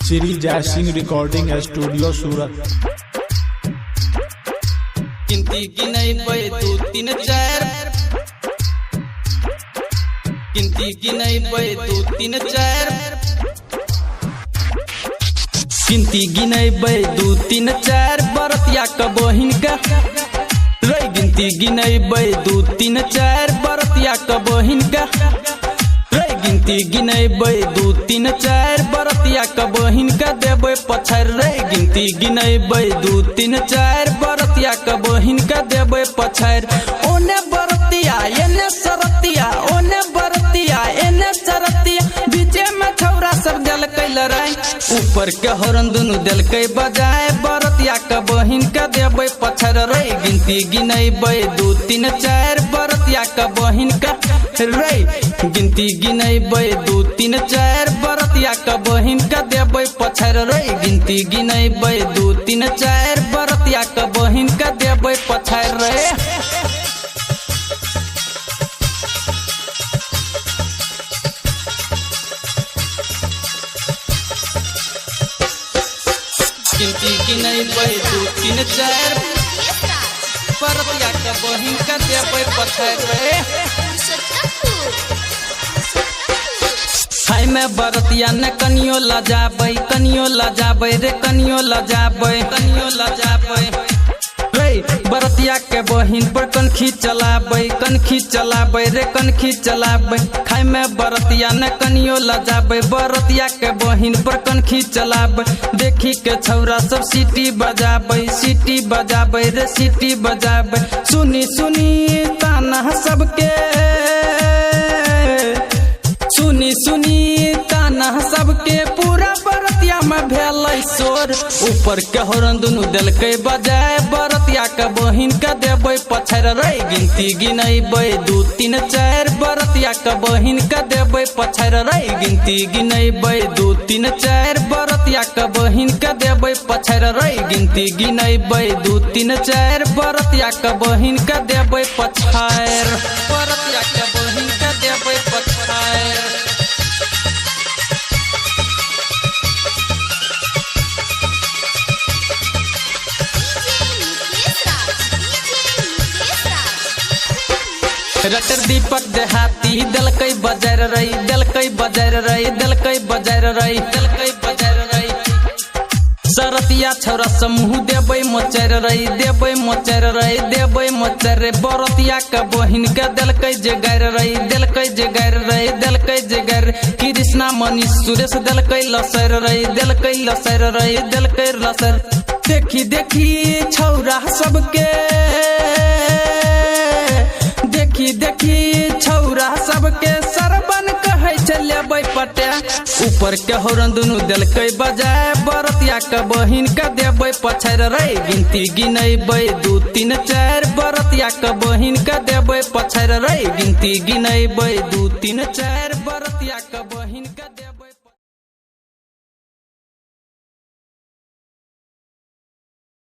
श्री जय Singh recording studio सूरत। गिनती गिनैबै 2 3 4 गिनती गिनैबै 2 3 4 गिनती गिनैबै 2 3 4 बरतिया क बहिन का रे गिनती गिनैबै 2 3 4 बरतिया क बहिन का रे गिनती गिनैबै 2 3 4 बरतिया क बहिन का देबै पछाड़ रे गिनती गिनैबै 2 3 4 बरतिया क बहिन का देबै पछाड़ ओने बरतिया एने सरतिया ओने बरतिया एने सरतिया बीचे में छौरा सब देलकै लड़ाई ऊपर के हॉर्न दुनु देलकै बजाए बरतिया क बहिन का देबै पछाड़ रे गिनती गिनैबै 2 3 4 बरतिया क बहिन का रे गिनती गिनैबै 2 3 4 बरतिया क बहिन का देबै पछाड़ रे गिनती गिनैबै 2 3 4 बरतिया क बहिन का देबै पछाड़ रे गिनती गिनैबै 2 3 4 बरतिया क बहिन का देबै पछाड़ रे हाय में बरतिया न कनियो लजाबै रे कनियो लजाबै रे बरतिया के बहिन पर कनखी चलाबै रे कनखी चलाबै खाय में बरतिया न कनियो लजाबै बरतिया के बहिन पर कनखी चलाबै देखी के छौरा सब सीटी बजाबै रे सीटी बजाबै सुनी सुनी ताना सबके सुनी ताना सबके पूरा बरतिया में भेलै शोर ऊपर के हॉर्न दुनु देलकै बजाए बरतिया के बहिन का देबै पछाड़ रे गिनती गिनैबै 2 3 4 बरतिया के बहिन का देबै पछाड़ रे गिनती गिनैबै 2 3 4 बरतिया के बहिन का देबै पछाड़ रे गिनती गिनैबै 2 3 4 बरतिया के बहिन का देबै पछाड़ बरतिया के बहिन का देबै पछाड़ रटर दीपक देहाती देलकै बजार रही सरतिया छौरा समूह देबै मोचर रे बरतिया के बहिन के देलकै जगार कृष्णा मनीष सुरेश देलकै लसर देखी देखी छौरा सबके देखी छौरा सबके सरबन कहै छै लेबै पटे ऊपर के हॉर्न दुनु देलकै बजाए बरतिया के बहिन के देबै पछाड़ रे गिनती गिनैबै 2 3 4 बरतिया के बहिन के देबै पछाड़ रे गिनती गिनैबै 2 3 4 बरतिया के